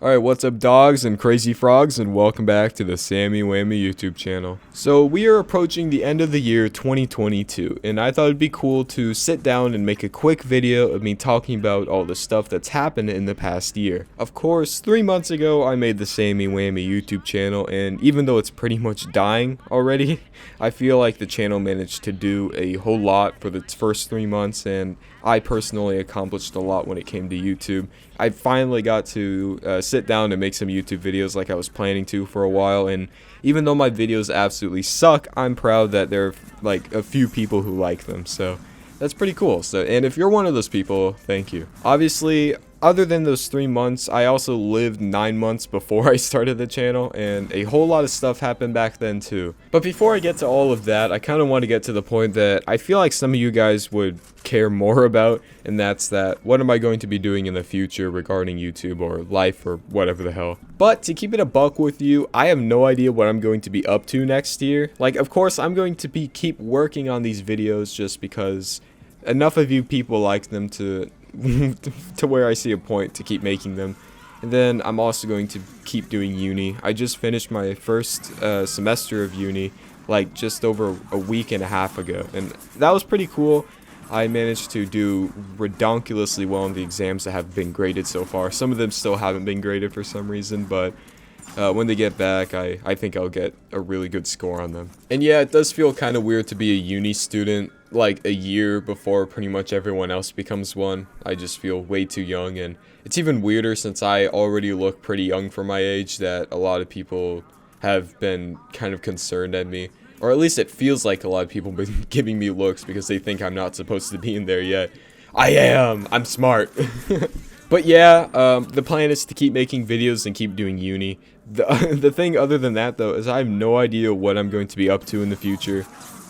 Alright, what's up dogs and crazy frogs, and welcome back to the Sammy Whammy YouTube channel. So we are approaching the end of the year 2022, and I thought it'd be cool to sit down and make a quick video of me talking about all the stuff that's happened in the past year. Of course, 3 months ago I made the Sammy Whammy YouTube channel, and even though it's pretty much dying already, I feel like the channel managed to do a whole lot for its first 3 months, and I personally accomplished a lot when it came to YouTube. I finally got to sit down and make some YouTube videos like I was planning to for a while, and even though my videos absolutely suck, I'm proud that there are like a few people who like them, so that's pretty cool. So, and if you're one of those people, thank you. Obviously, other than those 3 months, I also lived 9 months before I started the channel, and a whole lot of stuff happened back then too. But before I get to all of that, I kind of want to get to the point that I feel like some of you guys would care more about, and that's that what am I going to be doing in the future regarding YouTube or life or whatever the hell. But to keep it a buck with you, I have no idea what I'm going to be up to next year. Like, of course, I'm going to keep working on these videos just because enough of you people like them to where I see a point to keep making them. And then I'm also going to keep doing uni. I just finished my first semester of uni like just over a week and a half ago, and that was pretty cool. I managed to do redonkulously well in the exams that have been graded so far. Some of them still haven't been graded for some reason, but when they get back, I think I'll get a really good score on them. And yeah, it does feel kind of weird to be a uni student like a year before pretty much everyone else becomes one. I just feel way too young, and it's even weirder since I already look pretty young for my age that a lot of people have been kind of concerned at me. Or at least it feels like a lot of people have been giving me looks because they think I'm not supposed to be in there yet. I am! I'm smart! But yeah, the plan is to keep making videos and keep doing uni. The thing other than that though is I have no idea what I'm going to be up to in the future.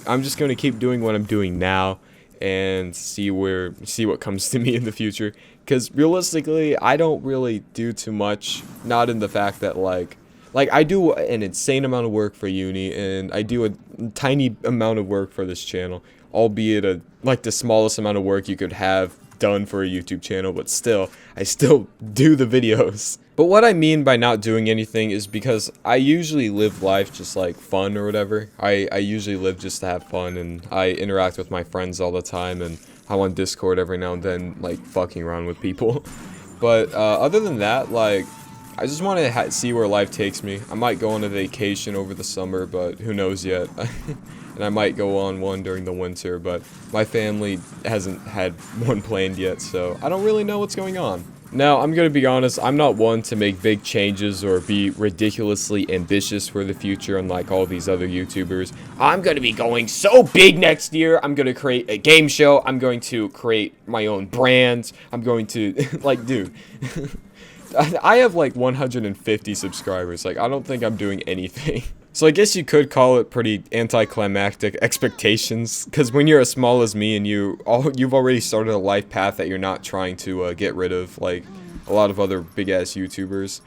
I'm just going to keep doing what I'm doing now and see what comes to me in the future. Because realistically, I don't really do too much. Not in the fact that like I do an insane amount of work for uni, and I do a tiny amount of work for this channel, albeit like the smallest amount of work you could have done for a YouTube channel, but still, I still do the videos. But what I mean by not doing anything is because I usually live life just like fun or whatever. I usually live just to have fun, and I interact with my friends all the time, and I'm on Discord every now and then, like fucking around with people. But other than that, like, I just want to see where life takes me. I might go on a vacation over the summer, but who knows yet. And I might go on one during the winter, but my family hasn't had one planned yet, so I don't really know what's going on. Now, I'm gonna be honest, I'm not one to make big changes or be ridiculously ambitious for the future unlike all these other YouTubers. I'm gonna be going so big next year. I'm gonna create a game show. I'm going to create my own brand. I'm going to, like, dude. I have like 150 subscribers. Like, I don't think I'm doing anything. So I guess you could call it pretty anticlimactic expectations, because when you're as small as me and you've already started a life path that you're not trying to get rid of, like a lot of other big-ass YouTubers,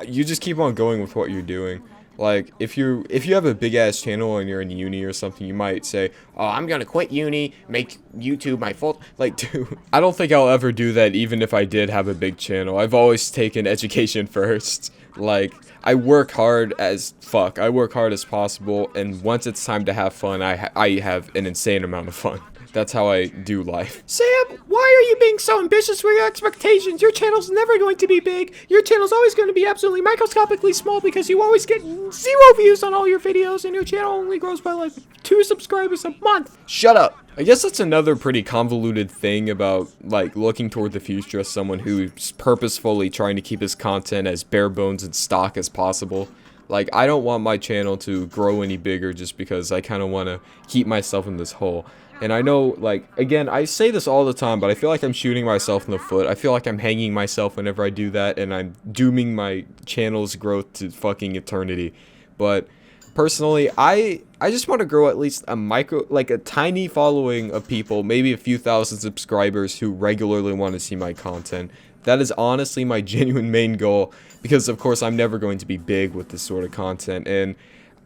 you just keep on going with what you're doing. Like, if you have a big-ass channel and you're in uni or something, you might say, oh, I'm gonna quit uni, make YouTube my full... Like, dude, I don't think I'll ever do that even if I did have a big channel. I've always taken education first. Like, I work hard as fuck. I work hard as possible, and once it's time to have fun, I have an insane amount of fun. That's how I do life. Sam, why are you being so ambitious with your expectations? Your channel's never going to be big. Your channel's always going to be absolutely microscopically small because you always get 0 views on all your videos, and your channel only grows by like 2 subscribers a month. Shut up. I guess that's another pretty convoluted thing about, like, looking toward the future as someone who's purposefully trying to keep his content as bare bones and stock as possible. Like, I don't want my channel to grow any bigger just because I kind of want to keep myself in this hole. And I know, like, again, I say this all the time, but I feel like I'm shooting myself in the foot. I feel like I'm hanging myself whenever I do that, and I'm dooming my channel's growth to fucking eternity. But personally, I just want to grow at least a tiny following of people, maybe a few thousand subscribers who regularly want to see my content. That is honestly my genuine main goal, because of course I'm never going to be big with this sort of content, and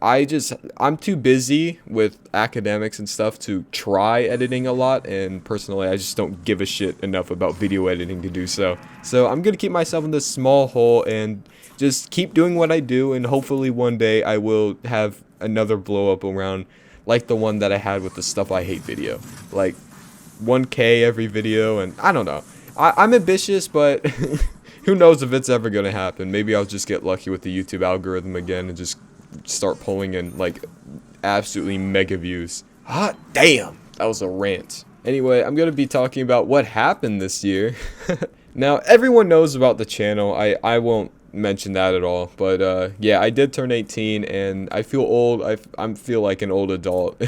I'm too busy with academics and stuff to try editing a lot, and personally I just don't give a shit enough about video editing to do so. So I'm gonna keep myself in this small hole and just keep doing what I do, and hopefully one day I will have another blow up around like the one that I had with the Stuff I Hate video. Like 1K every video, and I don't know. I'm ambitious, but who knows if it's ever gonna happen. Maybe I'll just get lucky with the YouTube algorithm again and just start pulling in like absolutely mega views. Hot damn, that was a rant. Anyway, I'm gonna be talking about what happened this year. Now, everyone knows about the channel. I won't mention that at all, but yeah, I did turn 18 and I feel old. I feel like an old adult.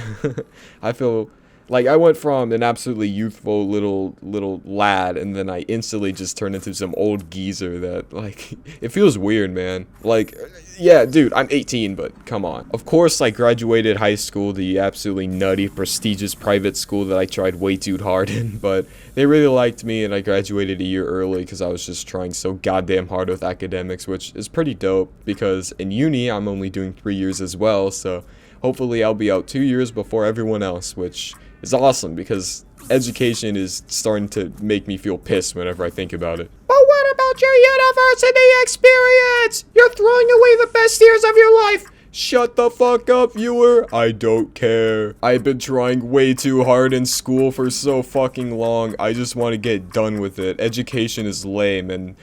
I feel like I went from an absolutely youthful little lad, and then I instantly just turned into some old geezer that, like, it feels weird, man. Like, yeah, dude, I'm 18, but come on. Of course, I graduated high school, the absolutely nutty, prestigious private school that I tried way too hard in, but they really liked me, and I graduated a year early because I was just trying so goddamn hard with academics, which is pretty dope, because in uni, I'm only doing 3 years as well, so hopefully I'll be out 2 years before everyone else, which is awesome because education is starting to make me feel pissed whenever I think about it. But what about your university experience? You're throwing away the best years of your life. Shut the fuck up, viewer. I don't care. I've been trying way too hard in school for so fucking long. I just want to get done with it. Education is lame, and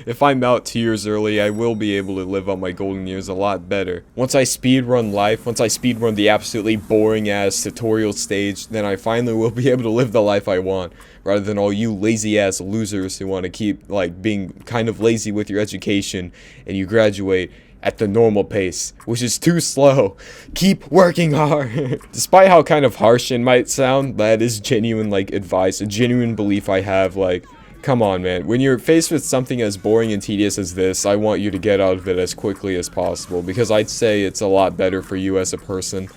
if I'm out 2 years early, I will be able to live out my golden years a lot better. Once I speedrun life, once I speedrun the absolutely boring ass tutorial stage, then I finally will be able to live the life I want, rather than all you lazy ass losers who want to keep, like, being kind of lazy with your education, and you graduate at the normal pace, which is too slow. Keep working hard. Despite how kind of harsh it might sound, that is genuine, like, advice, a genuine belief I have. Like, come on, man. When you're faced with something as boring and tedious as this, I want you to get out of it as quickly as possible, because I'd say it's a lot better for you as a person,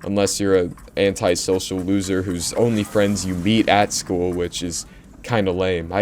unless you're an antisocial loser whose only friends you meet at school, which is kind of lame.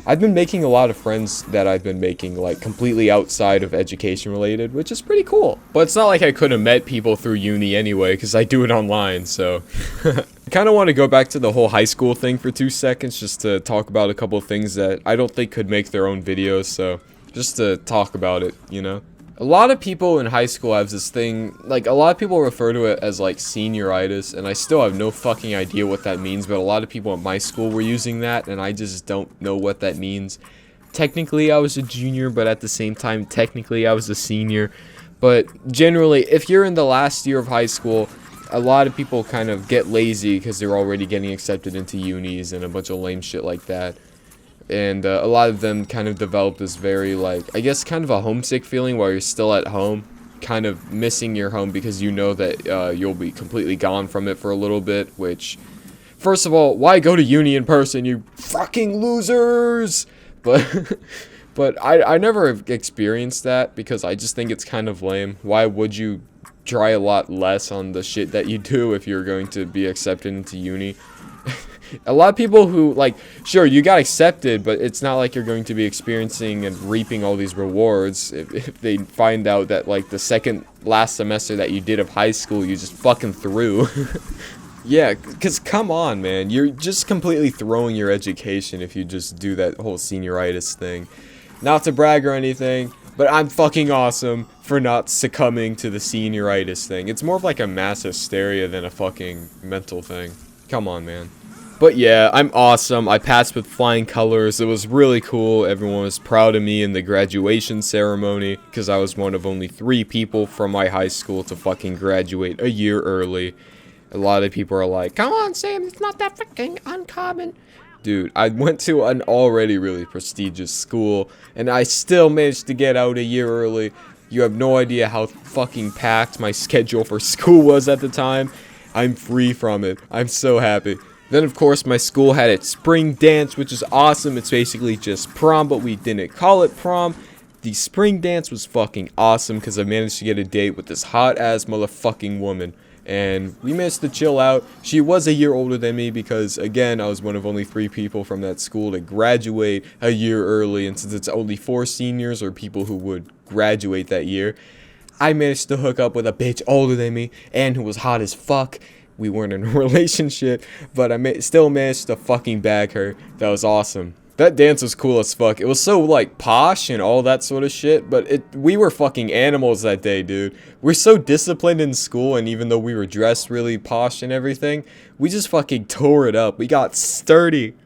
I've been making a lot of friends that I've been making, like, completely outside of education related, which is pretty cool. But it's not like I could have met people through uni anyway, because I do it online, so. I kind of want to go back to the whole high school thing for 2 seconds, just to talk about a couple of things that I don't think could make their own videos, so just to talk about it, you know? A lot of people in high school have this thing, like, a lot of people refer to it as, like, senioritis, and I still have no fucking idea what that means, but a lot of people at my school were using that, and I just don't know what that means. Technically, I was a junior, but at the same time, technically, I was a senior. But generally, if you're in the last year of high school, a lot of people kind of get lazy because they're already getting accepted into unis and a bunch of lame shit like that. And a lot of them kind of develop this very, like, I guess kind of a homesick feeling while you're still at home, kind of missing your home because you know that you'll be completely gone from it for a little bit, which, first of all, why go to uni in person, you fucking losers? But I never have experienced that because I just think it's kind of lame. Why would you try a lot less on the shit that you do if you're going to be accepted into uni? A lot of people who, like, sure, you got accepted, but it's not like you're going to be experiencing and reaping all these rewards if they find out that, like, the second last semester that you did of high school, you just fucking threw. Yeah, because come on, man. You're just completely throwing your education if you just do that whole senioritis thing. Not to brag or anything, but I'm fucking awesome for not succumbing to the senioritis thing. It's more of like a mass hysteria than a fucking mental thing. Come on, man. But yeah, I'm awesome. I passed with flying colors. It was really cool. Everyone was proud of me in the graduation ceremony because I was one of only 3 people from my high school to fucking graduate a year early. A lot of people are like, come on, Sam, it's not that fucking uncommon. Dude, I went to an already really prestigious school, and I still managed to get out a year early. You have no idea how fucking packed my schedule for school was at the time. I'm free from it. I'm so happy. Then, of course, my school had its spring dance, which is awesome. It's basically just prom, but we didn't call it prom. The spring dance was fucking awesome because I managed to get a date with this hot-ass motherfucking woman. And we managed to chill out. She was a year older than me because, again, I was one of only 3 people from that school to graduate a year early. And since it's only 4 seniors or people who would graduate that year, I managed to hook up with a bitch older than me and who was hot as fuck. We weren't in a relationship, but I still managed to fucking bag her. That was awesome. That dance was cool as fuck. It was so, like, posh and all that sort of shit, but we were fucking animals that day, dude. We're so disciplined in school, and even though we were dressed really posh and everything, we just fucking tore it up. We got sturdy.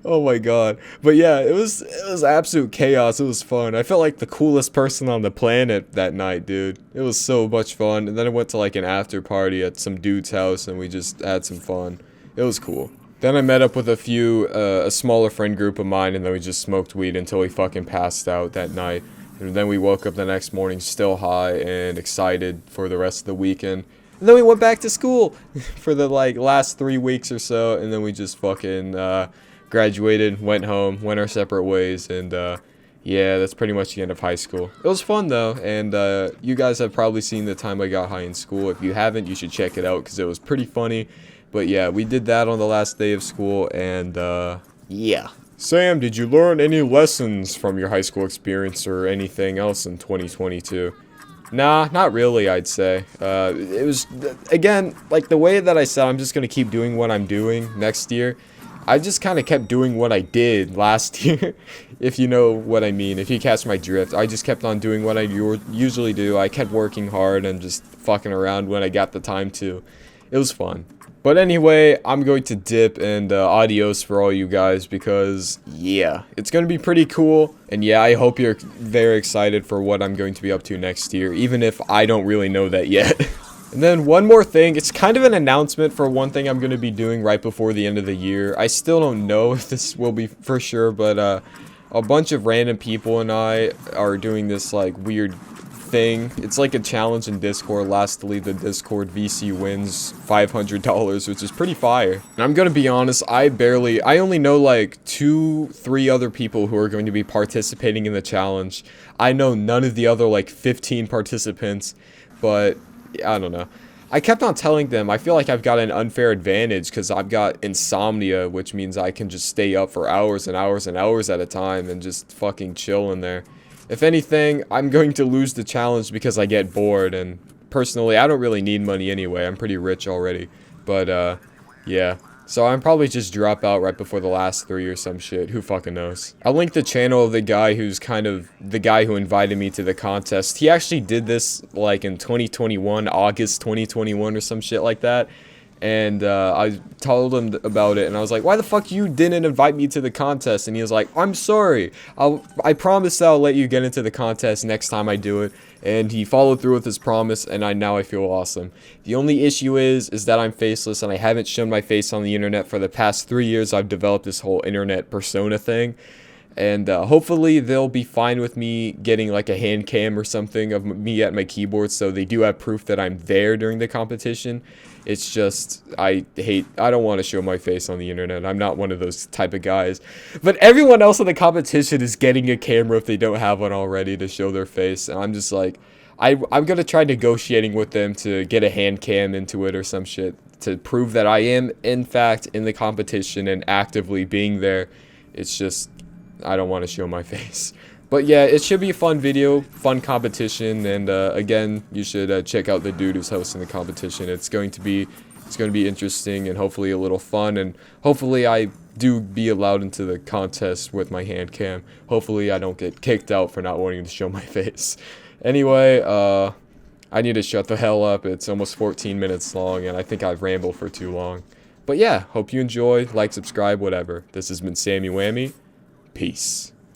Oh my god. But yeah, it was absolute chaos. It was fun. I felt like the coolest person on the planet that night, dude. It was so much fun. And then I went to, like, an after party at some dude's house, and we just had some fun. It was cool. Then I met up with a smaller friend group of mine, and then we just smoked weed until we fucking passed out that night. And then we woke up the next morning still high and excited for the rest of the weekend. And then we went back to school for the, like, last 3 weeks or so, and then we just fucking, graduated, went home, went our separate ways, and, yeah, that's pretty much the end of high school. It was fun, though, and, you guys have probably seen the time I got high in school. If you haven't, you should check it out, because it was pretty funny. But yeah, we did that on the last day of school, and, yeah. Sam, did you learn any lessons from your high school experience or anything else in 2022? Nah, not really, I'd say. It was, again, like the way that I said I'm just gonna keep doing what I'm doing next year. I just kind of kept doing what I did last year, if you know what I mean, if you catch my drift. I just kept on doing what I usually do. I kept working hard and just fucking around when I got the time to. It was fun. But anyway, I'm going to dip, and adios for all you guys, because, yeah, it's going to be pretty cool. And yeah, I hope you're very excited for what I'm going to be up to next year, even if I don't really know that yet. And then one more thing, it's kind of an announcement for one thing I'm going to be doing right before the end of the year. I still don't know if this will be for sure, but a bunch of random people and I are doing this, like, weird thing. It's like a challenge in Discord. Last to leave the Discord VC wins $500, which is pretty fire. And I'm gonna be honest, I only know like 2-3 other people who are going to be participating in the challenge. I know none of the other like 15 participants, but I don't know. I kept on telling them I feel like I've got an unfair advantage because I've got insomnia, which means I can just stay up for hours and hours and hours at a time and just fucking chill in there. If anything, I'm going to lose the challenge because I get bored, and personally, I don't really need money anyway. I'm pretty rich already. But, yeah. So I'm probably just drop out right before the last 3 or some shit. Who fucking knows? I'll link the channel of the guy who's kind of the guy who invited me to the contest. He actually did this, like, in 2021, August 2021 or some shit like that. And I told him about it, and I was like, why the fuck you didn't invite me to the contest? And he was like, I'm sorry, I promise I'll let you get into the contest next time I do it. And he followed through with his promise, and now I feel awesome. The only issue is that I'm faceless, and I haven't shown my face on the internet for the past 3 years. I've developed this whole internet persona thing. And hopefully they'll be fine with me getting like a hand cam or something of me at my keyboard, so they do have proof that I'm there during the competition. It's just, I don't want to show my face on the internet. I'm not one of those type of guys. But everyone else in the competition is getting a camera if they don't have one already to show their face. And I'm just like, I'm going to try negotiating with them to get a hand cam into it or some shit to prove that I am, in fact, in the competition and actively being there. It's just, I don't want to show my face. But yeah, it should be a fun video, fun competition, and again, you should check out the dude who's hosting the competition. It's going to be interesting and hopefully a little fun, and hopefully I do be allowed into the contest with my hand cam. Hopefully I don't get kicked out for not wanting to show my face. Anyway, I need to shut the hell up. It's almost 14 minutes long, and I think I've rambled for too long. But yeah, hope you enjoy, like, subscribe, whatever. This has been Sammy Whammy. Peace.